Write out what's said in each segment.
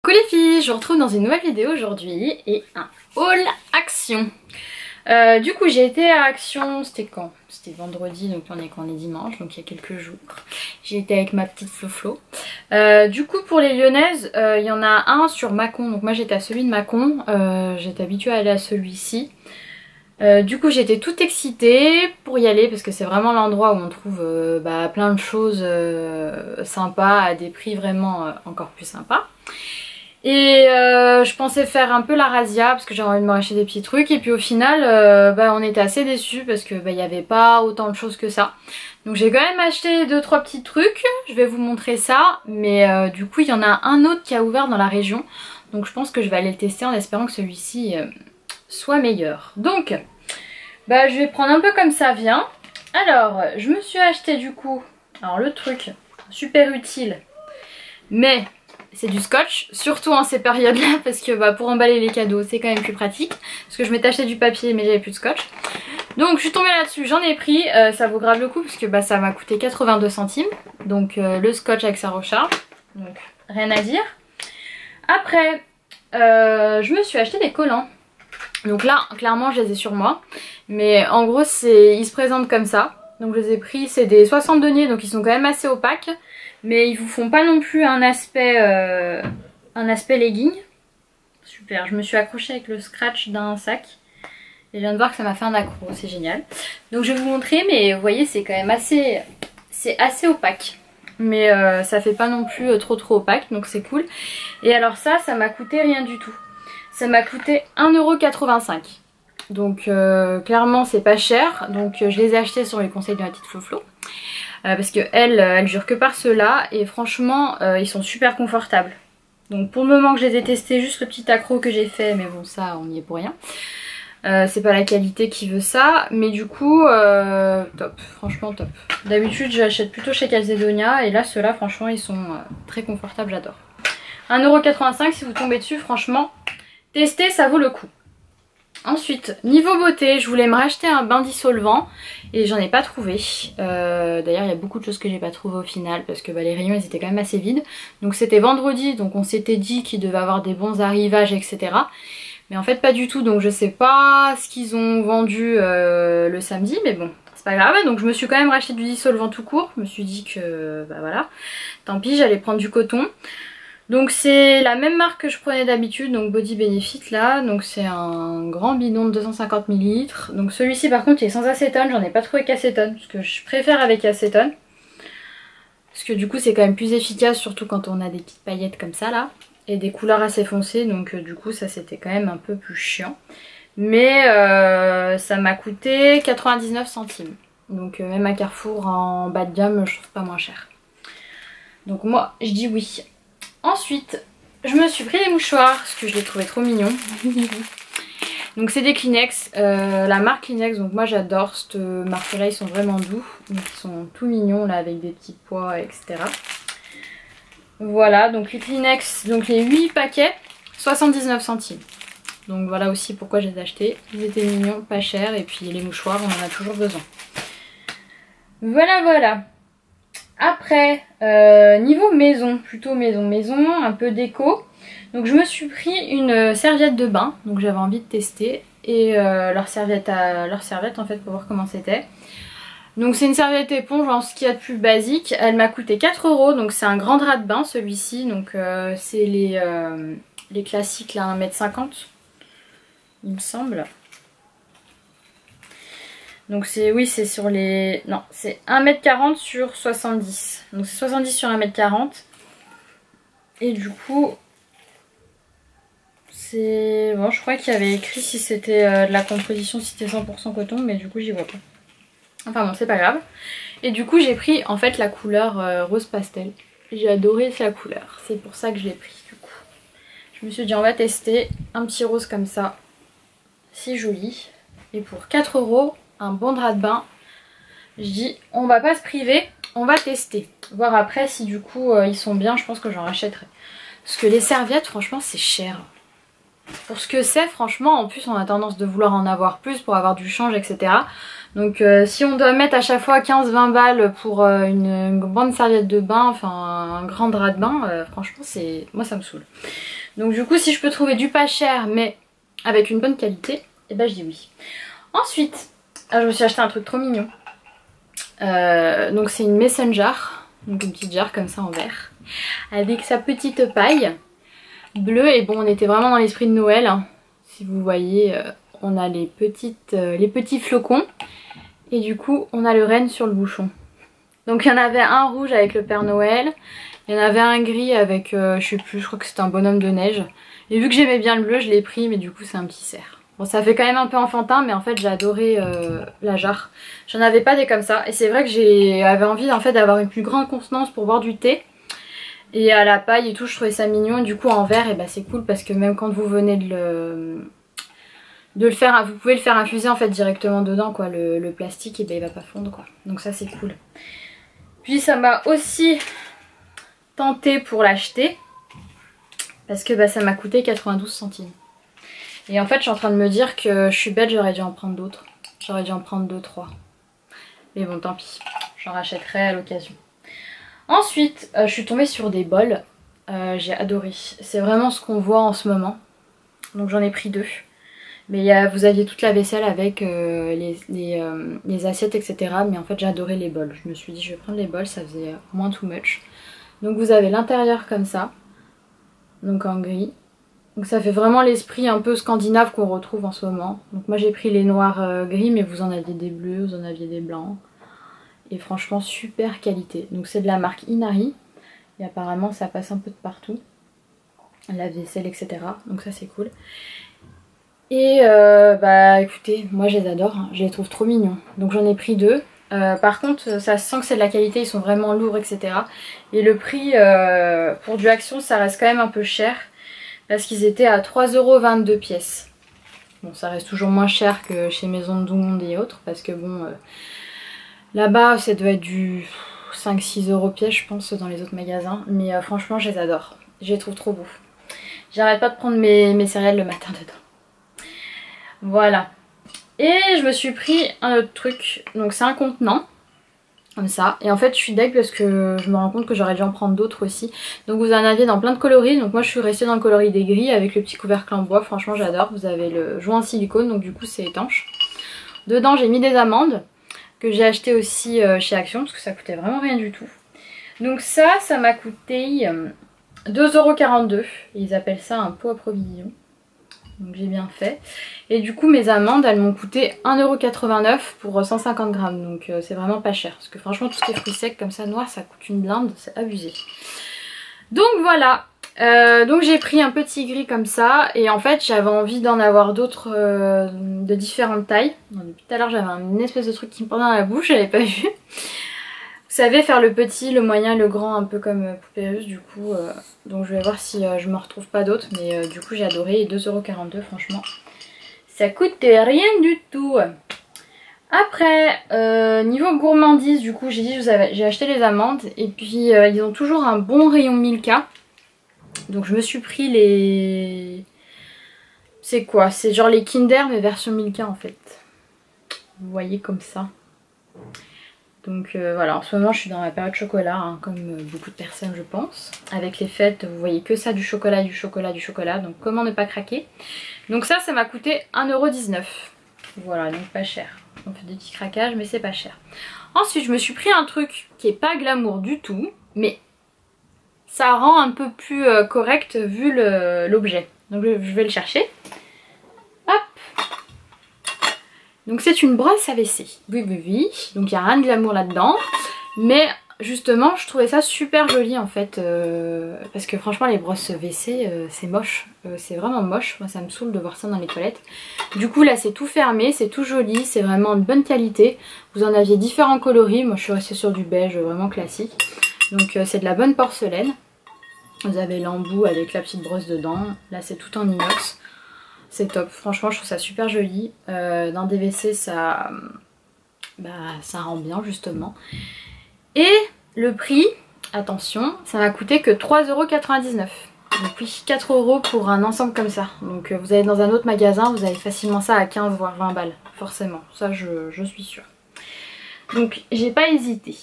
Coucou les filles, je vous retrouve dans une nouvelle vidéo aujourd'hui et un haul Action. Du coup j'ai été à Action, c'était quand? C'était vendredi, donc on est quand on est dimanche, donc il y a quelques jours. J'ai été avec ma petite Flo. Du coup pour les Lyonnaises, il y en a un sur Mâcon, donc moi j'étais à celui de Mâcon, j'étais habituée à aller à celui-ci. Du coup j'étais toute excitée pour y aller parce que c'est vraiment l'endroit où on trouve plein de choses sympas à des prix vraiment encore plus sympas. Et je pensais faire un peu la razzia parce que j'avais envie de me racheter des petits trucs et puis au final on était assez déçus parce que il n'y avait pas autant de choses que ça. Donc j'ai quand même acheté 2-3 petits trucs, je vais vous montrer ça, mais du coup il y en a un autre qui a ouvert dans la région, donc je pense que je vais aller le tester en espérant que celui-ci soit meilleur. Donc je vais prendre un peu comme ça vient. Alors je me suis acheté du coup, alors le truc super utile, mais c'est du scotch, surtout en ces périodes là parce que pour emballer les cadeaux c'est quand même plus pratique, parce que je m'étais acheté du papier mais j'avais plus de scotch. Donc je suis tombée là-dessus, j'en ai pris, ça vaut grave le coup parce que ça m'a coûté 82 centimes. Donc le scotch avec sa recharge, donc rien à dire. Après je me suis acheté des collants. Donc là clairement je les ai sur moi, mais en gros ils se présentent comme ça. Donc je les ai pris, c'est des 60 deniers, donc ils sont quand même assez opaques, mais ils vous font pas non plus un aspect legging. Super, je me suis accrochée avec le scratch d'un sac et je viens de voir que ça m'a fait un accro, c'est génial. Donc je vais vous montrer, mais vous voyez c'est quand même assez opaque, mais ça fait pas non plus trop opaque, donc c'est cool. Et alors ça m'a coûté rien du tout, ça m'a coûté 1,85 €. Donc clairement c'est pas cher, donc je les ai achetés sur les conseils de ma petite Flo. Parce que elle jure que par ceux-là et franchement ils sont super confortables. Donc pour le moment que je les ai testés, juste le petit accro que j'ai fait, mais bon ça on y est pour rien. C'est pas la qualité qui veut ça, mais du coup top, franchement top. D'habitude j'achète plutôt chez Calzedonia et là ceux-là franchement ils sont très confortables, j'adore. 1,85 € si vous tombez dessus, franchement testez, ça vaut le coup. Ensuite, niveau beauté, je voulais me racheter un bain dissolvant et j'en ai pas trouvé. D'ailleurs, il y a beaucoup de choses que j'ai pas trouvé au final parce que les rayons ils étaient quand même assez vides. Donc c'était vendredi, donc on s'était dit qu'il devait avoir des bons arrivages, etc. Mais en fait pas du tout, donc je sais pas ce qu'ils ont vendu le samedi, mais bon, c'est pas grave. Donc je me suis quand même racheté du dissolvant tout court. Je me suis dit que voilà, tant pis, j'allais prendre du coton. Donc c'est la même marque que je prenais d'habitude, donc Body Benefit là, donc c'est un grand bidon de 250 ml. Donc celui-ci par contre il est sans acétone, j'en ai pas trouvé qu'acétone, parce que je préfère avec acétone. Parce que du coup c'est quand même plus efficace, surtout quand on a des petites paillettes comme ça là, et des couleurs assez foncées, donc du coup ça c'était quand même un peu plus chiant. Mais ça m'a coûté 99 centimes, donc même à Carrefour en bas de gamme je trouve pas moins cher. Donc moi je dis oui. Ensuite, je me suis pris des mouchoirs parce que je les trouvais trop mignons. Donc c'est des Kleenex, la marque Kleenex, donc moi j'adore cette marque là, ils sont vraiment doux. Donc ils sont tout mignons là avec des petits pois, etc. Voilà, donc les Kleenex, donc les 8 paquets, 79 centimes. Donc voilà aussi pourquoi je les ai achetés. Ils étaient mignons, pas chers, et puis les mouchoirs on en a toujours besoin. Voilà. Après, niveau maison, plutôt maison, un peu déco. Donc je me suis pris une serviette de bain, donc j'avais envie de tester. Et leur serviette en fait pour voir comment c'était. Donc c'est une serviette éponge en ce qu'il y a de plus basique. Elle m'a coûté 4 €, donc c'est un grand drap de bain celui-ci. Donc c'est les classiques là, 1,50 m il me semble. Donc c'est sur les... Non, c'est 1,40 m sur 70. Donc c'est 70 sur 1,40 m. Et du coup, c'est... Bon, je crois qu'il y avait écrit si c'était de la composition, si c'était 100% coton, mais du coup j'y vois pas. Enfin bon, c'est pas grave. Et du coup j'ai pris en fait la couleur rose pastel. J'ai adoré la couleur, c'est pour ça que je l'ai pris du coup. Je me suis dit on va tester un petit rose comme ça. Si joli. Et pour 4 €... un bon drap de bain, je dis on va pas se priver, on va tester, voir après si du coup ils sont bien. Je pense que j'en rachèterai parce que les serviettes franchement c'est cher pour ce que c'est. Franchement en plus on a tendance de vouloir en avoir plus pour avoir du change, etc. Donc si on doit mettre à chaque fois 15-20 balles pour une bonne serviette de bain, enfin un grand drap de bain, franchement moi ça me saoule. Donc du coup si je peux trouver du pas cher mais avec une bonne qualité, et ben je dis oui. Ensuite, je me suis acheté un truc trop mignon. Donc c'est une mason jar, donc une petite jarre comme ça en verre, avec sa petite paille bleue. Et bon, on était vraiment dans l'esprit de Noël, hein. Si vous voyez, on a les petits flocons. Et du coup on a le renne sur le bouchon. Donc il y en avait un rouge avec le Père Noël. Il y en avait un gris avec, je sais plus, je crois que c'était un bonhomme de neige. Et vu que j'aimais bien le bleu, je l'ai pris, mais du coup c'est un petit cerf. Bon, ça fait quand même un peu enfantin, mais en fait j'ai adoré la jarre. J'en avais pas des comme ça. Et c'est vrai que j'avais envie en fait d'avoir une plus grande contenance pour boire du thé. Et à la paille et tout, je trouvais ça mignon. Du coup en verre, et bah c'est cool parce que même quand vous venez de le faire, vous pouvez le faire infuser en fait directement dedans quoi. Le plastique, et bah il va pas fondre quoi. Donc ça c'est cool. Puis ça m'a aussi tenté pour l'acheter parce que bah, ça m'a coûté 92 centimes. Et en fait je suis en train de me dire que je suis bête, j'aurais dû en prendre d'autres. J'aurais dû en prendre 2-3. Mais bon tant pis, j'en rachèterai à l'occasion. Ensuite je suis tombée sur des bols. J'ai adoré. C'est vraiment ce qu'on voit en ce moment. Donc j'en ai pris 2. Mais vous aviez toute la vaisselle avec les assiettes etc. Mais en fait j'ai adoré les bols. Je me suis dit je vais prendre les bols, ça faisait moins too much. Donc vous avez l'intérieur comme ça. Donc en gris. Donc ça fait vraiment l'esprit un peu scandinave qu'on retrouve en ce moment. Donc moi j'ai pris les noirs gris, mais vous en aviez des bleus, vous en aviez des blancs. Et franchement super qualité. Donc c'est de la marque Inari. Et apparemment ça passe un peu de partout. La vaisselle etc. Donc ça c'est cool. Et bah écoutez, moi je les adore, hein. Je les trouve trop mignons. Donc j'en ai pris 2. Par contre ça sent que c'est de la qualité, ils sont vraiment lourds etc. Et le prix pour du Action ça reste quand même un peu cher. Parce qu'ils étaient à 3,22 € pièce. Bon ça reste toujours moins cher que chez Maison de Monde et autres. Parce que bon là-bas ça doit être du 5-6 € pièce je pense dans les autres magasins. Mais franchement je les adore, je les trouve trop beaux. J'arrête pas de prendre mes céréales le matin dedans. Voilà. Et je me suis pris un autre truc. Donc c'est un contenant. Comme ça. Et en fait je suis deg parce que je me rends compte que j'aurais dû en prendre d'autres aussi. Donc vous en aviez dans plein de coloris. Donc moi je suis restée dans le coloris des gris avec le petit couvercle en bois. Franchement j'adore. Vous avez le joint en silicone. Donc du coup c'est étanche. Dedans j'ai mis des amandes. Que j'ai acheté aussi chez Action. Parce que ça coûtait vraiment rien du tout. Donc ça m'a coûté 2,42 €. Ils appellent ça un pot à provision. Donc j'ai bien fait. Et du coup mes amandes elles m'ont coûté 1,89 € pour 150 grammes. Donc c'est vraiment pas cher. Parce que franchement tout ce qui est fruits secs comme ça noirs ça coûte une blinde. C'est abusé. Donc voilà. Donc j'ai pris un petit gris comme ça. Et en fait j'avais envie d'en avoir d'autres de différentes tailles. Donc, depuis tout à l'heure j'avais une espèce de truc qui me pendait dans la bouche. J'avais pas vu. Vous savez faire le petit, le moyen, le grand, un peu comme poupée russe du coup. Donc je vais voir si je me retrouve pas d'autres. Mais du coup j'ai adoré. Et 2,42 € franchement. Ça coûte rien du tout. Après, niveau gourmandise, du coup j'ai dit j'ai acheté les amandes. Et puis ils ont toujours un bon rayon Milka. Donc je me suis pris les... C'est quoi? C'est genre les Kinder mais version Milka en fait. Vous voyez comme ça. Donc voilà, en ce moment je suis dans la période chocolat, hein, comme beaucoup de personnes je pense. Avec les fêtes, vous voyez que ça, du chocolat, du chocolat, du chocolat. Donc comment ne pas craquer? Donc ça m'a coûté 1,19 €. Voilà, donc pas cher. On fait des petits craquages mais c'est pas cher. Ensuite je me suis pris un truc qui est pas glamour du tout. Mais ça rend un peu plus correct vu l'objet. Donc je vais le chercher. Hop. Donc c'est une brosse à WC. Oui. Donc il n'y a rien de glamour là-dedans. Mais justement je trouvais ça super joli en fait. Parce que franchement les brosses WC c'est moche. C'est vraiment moche. Moi ça me saoule de voir ça dans les toilettes. Du coup là c'est tout fermé, c'est tout joli. C'est vraiment de bonne qualité. Vous en aviez différents coloris. Moi je suis restée sur du beige vraiment classique. Donc c'est de la bonne porcelaine. Vous avez l'embout avec la petite brosse dedans. Là c'est tout en inox. C'est top, franchement je trouve ça super joli. Dans des WC ça rend bien justement. Et le prix, attention, ça m'a coûté que 3,99 €. Donc oui, 4 € pour un ensemble comme ça. Donc vous allez dans un autre magasin, vous avez facilement ça à 15 voire 20 balles. Forcément, ça je suis sûre. Donc j'ai pas hésité.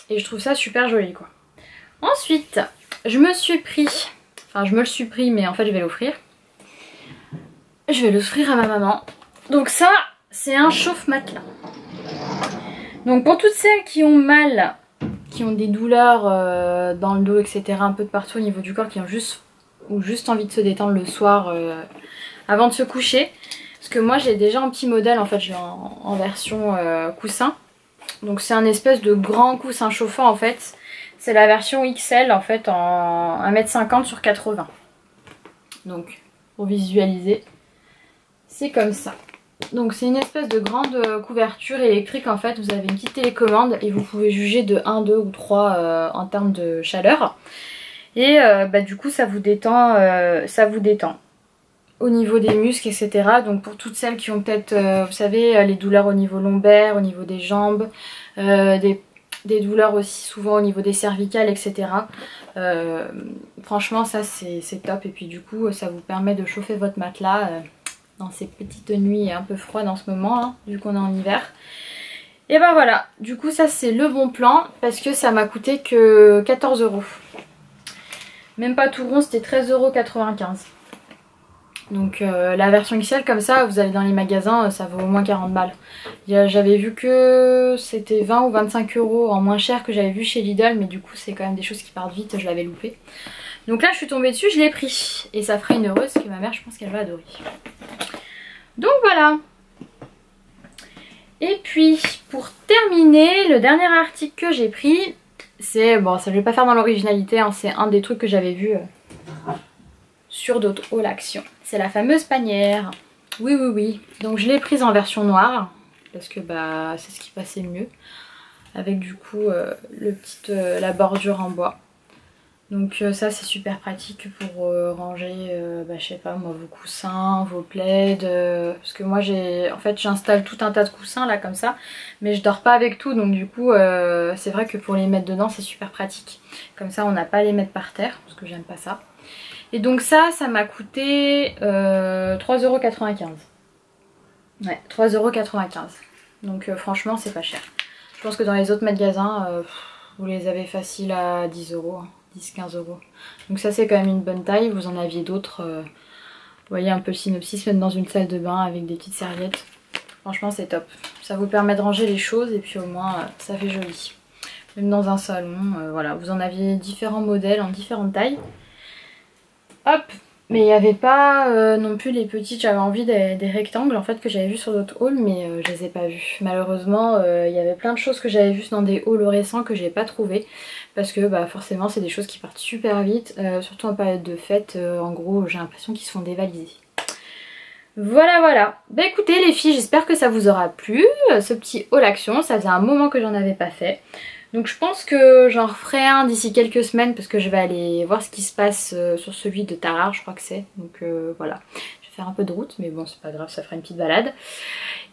Et je trouve ça super joli quoi. Ensuite, je me suis pris... Enfin je me le suis pris mais en fait je vais l'offrir. Je vais l'offrir à ma maman. Donc ça c'est un chauffe-matelas. Donc pour toutes celles qui ont mal, qui ont des douleurs dans le dos etc. un peu de partout au niveau du corps, qui ont juste envie de se détendre le soir avant de se coucher. Parce que moi j'ai déjà un petit modèle en fait, je l'ai en version coussin. Donc c'est un espèce de grand coussin chauffant en fait. C'est la version XL en fait en 1m50 sur 80. Donc pour visualiser, c'est comme ça. Donc c'est une espèce de grande couverture électrique en fait. Vous avez une petite télécommande et vous pouvez juger de 1, 2 ou 3 en termes de chaleur. Et du coup ça vous détend, au niveau des muscles etc. Donc pour toutes celles qui ont peut-être vous savez les douleurs au niveau lombaire, au niveau des jambes, des douleurs aussi souvent au niveau des cervicales etc. Franchement ça c'est top. Et puis du coup ça vous permet de chauffer votre matelas dans ces petites nuits un peu froides en ce moment hein, vu qu'on est en hiver. Et ben voilà, du coup ça c'est le bon plan parce que ça m'a coûté que 14 €. Même pas tout rond, c'était 13,95 €. Donc la version XL comme ça, vous allez dans les magasins, ça vaut au moins 40 balles. J'avais vu que c'était 20 ou 25 € en moins cher que j'avais vu chez Lidl, mais du coup c'est quand même des choses qui partent vite, je l'avais loupé. Donc là je suis tombée dessus, je l'ai pris. Et ça ferait une heureuse que ma mère, je pense qu'elle va adorer. Donc voilà. Et puis pour terminer, le dernier article que j'ai pris, c'est, bon ça je vais pas faire dans l'originalité, hein, c'est un des trucs que j'avais vu sur d'autres hauls Action. C'est la fameuse panière. Oui oui oui. Donc je l'ai prise en version noire parce que bah c'est ce qui passait le mieux. Avec du coup la bordure en bois. Donc ça c'est super pratique pour ranger je sais pas moi, vos coussins, vos plaids. Parce que moi j'installe tout un tas de coussins là comme ça. Mais je dors pas avec tout, donc du coup c'est vrai que pour les mettre dedans c'est super pratique. Comme ça on n'a pas à les mettre par terre, parce que j'aime pas ça. Et donc ça m'a coûté 3,95 €. Ouais, 3,95 €. Donc franchement c'est pas cher. Je pense que dans les autres magasins, vous les avez faciles à 10 €, 10-15 €. Donc ça c'est quand même une bonne taille. Vous en aviez d'autres, vous voyez un peu le synopsis, même dans une salle de bain avec des petites serviettes. Franchement c'est top. Ça vous permet de ranger les choses et puis au moins ça fait joli. Même dans un salon, voilà. Vous en aviez différents modèles en différentes tailles. Hop, mais il n'y avait pas non plus les petites, j'avais envie des rectangles en fait que j'avais vu sur d'autres hauls, mais je les ai pas vus. Malheureusement il y avait plein de choses que j'avais vues dans des hauls récents que j'ai pas trouvé, parce que bah forcément c'est des choses qui partent super vite, surtout en période de fête. En gros j'ai l'impression qu'ils se font dévaliser. Voilà voilà. Bah écoutez les filles, j'espère que ça vous aura plu, ce petit haul Action. Ça faisait un moment que j'en avais pas fait. Donc je pense que j'en referai un d'ici quelques semaines, parce que je vais aller voir ce qui se passe sur celui de Tarare, je crois que c'est. Donc voilà, je vais faire un peu de route, mais bon c'est pas grave, ça fera une petite balade.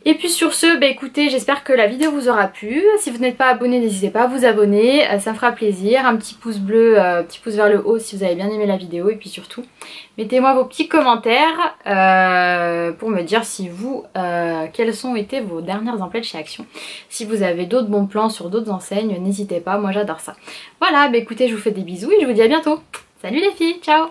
Et puis sur ce, bah écoutez, j'espère que la vidéo vous aura plu. Si vous n'êtes pas abonné, n'hésitez pas à vous abonner, ça me fera plaisir. Un petit pouce bleu, petit pouce vers le haut si vous avez bien aimé la vidéo. Et puis surtout, mettez-moi vos petits commentaires pour me dire si vous, quels ont été vos dernières emplettes chez Action. Si vous avez d'autres bons plans sur d'autres enseignes, n'hésitez pas, moi j'adore ça. Voilà, bah écoutez, je vous fais des bisous et je vous dis à bientôt. Salut les filles, ciao!